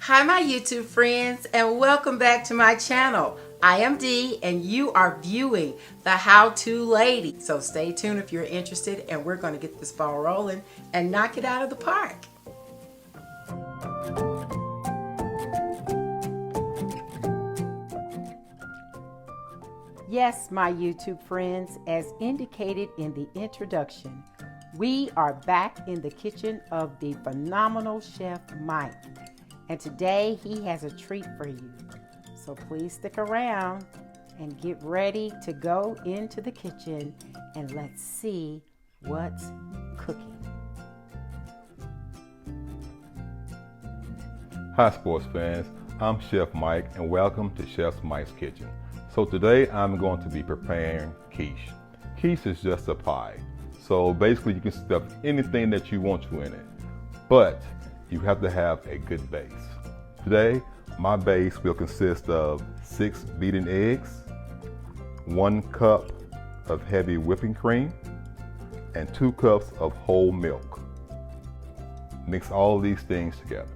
Hi my YouTube friends, and welcome back to my channel. I am Dee and you are viewing the How To Lady. So stay tuned if you're interested, and we're going to get this ball rolling and knock it out of the park. Yes, my YouTube friends, as indicated in the introduction, we are back in the kitchen of the phenomenal chef Mike. And today he has a treat for you. So please stick around and get ready to go into the kitchen and let's see what's cooking. Hi sports fans, I'm Chef Mike and welcome to Chef Mike's Kitchen. So today I'm going to be preparing quiche. Quiche is just a pie. So basically you can stuff anything that you want to in it, but you have to have a good base. Today, my base will consist of 6 beaten eggs, 1 cup of heavy whipping cream, and 2 cups of whole milk. Mix all of these things together.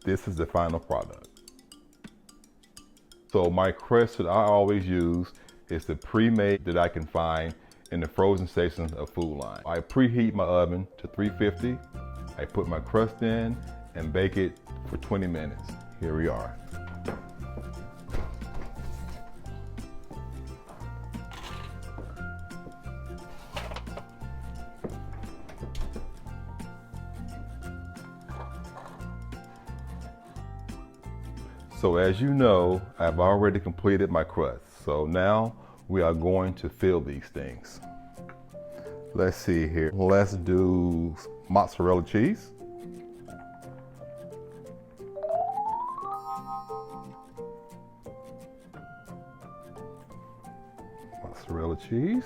This is the final product. So my crust that I always use is the pre-made that I can find in the frozen sections of Food Line. I preheat my oven to 350. I put my crust in and bake it for 20 minutes. Here we are. So as you know, I've already completed my crust. So now we are going to fill these things. Let's see here. Let's do mozzarella cheese. Mozzarella cheese.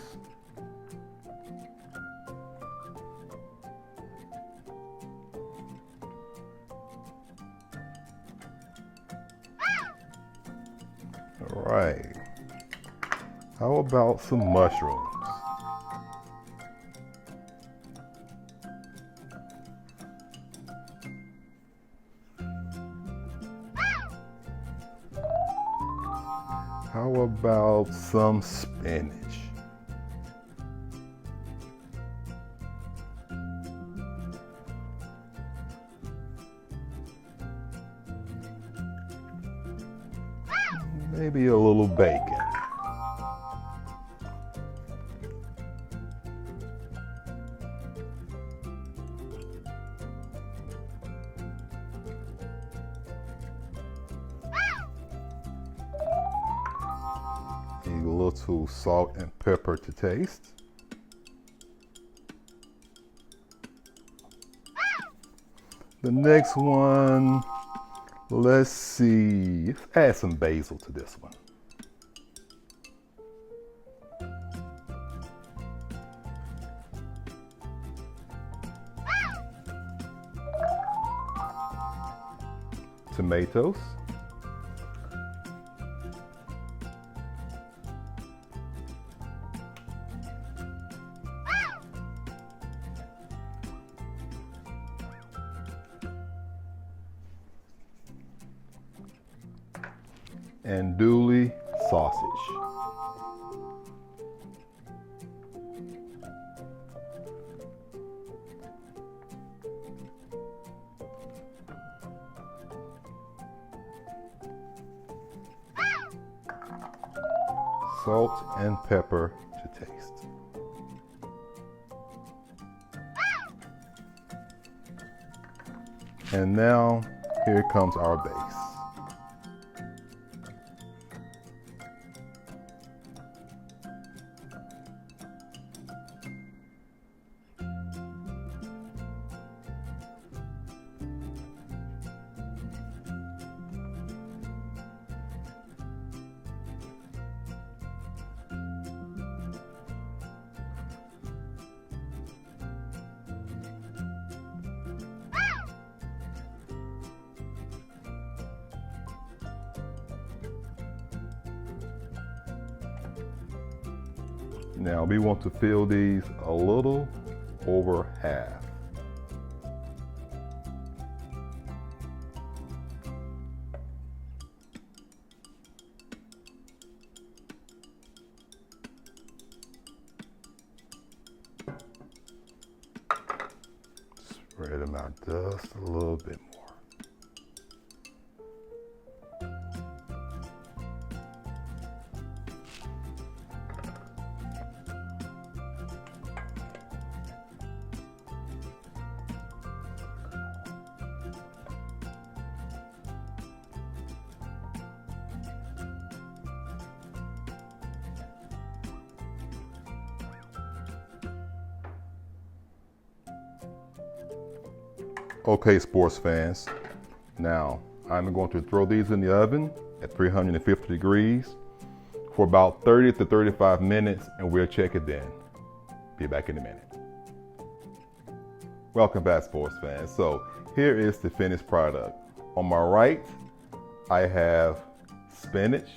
All right. How about some mushrooms? How about some spinach? Maybe a little bacon. Need a little salt and pepper to taste. The next one, let's see, let's add some basil to this one. Tomatoes. Andouille sausage. Salt and pepper to taste. And now here comes our base. Now we want to fill these a little over half. Spread them out just a little bit more. Okay, sports fans, now I'm going to throw these in the oven at 350 degrees for about 30 to 35 minutes, and we'll check it then. Be back in a minute. Welcome back, sports fans. So here is the finished product. On my right, I have spinach,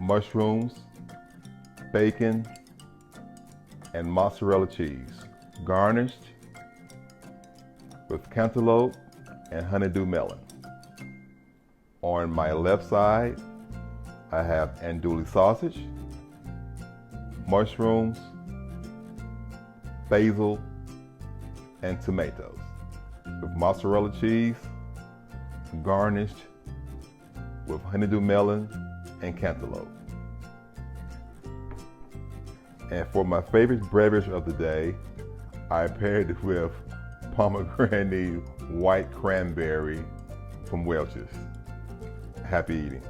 mushrooms, bacon, and mozzarella cheese, garnished with cantaloupe and honeydew melon. On my left side, I have andouille sausage, mushrooms, basil, and tomatoes, with mozzarella cheese, garnished with honeydew melon and cantaloupe. And for my favorite beverage of the day, I paired it with pomegranate white cranberry from Welch's. Happy eating.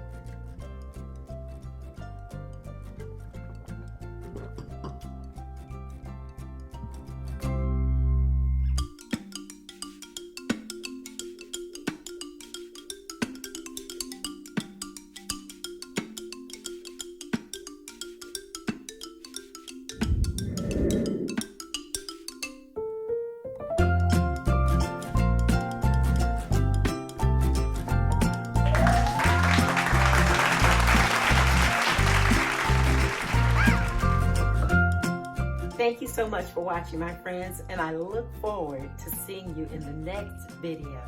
Thank you so much for watching, my friends, and I look forward to seeing you in the next video.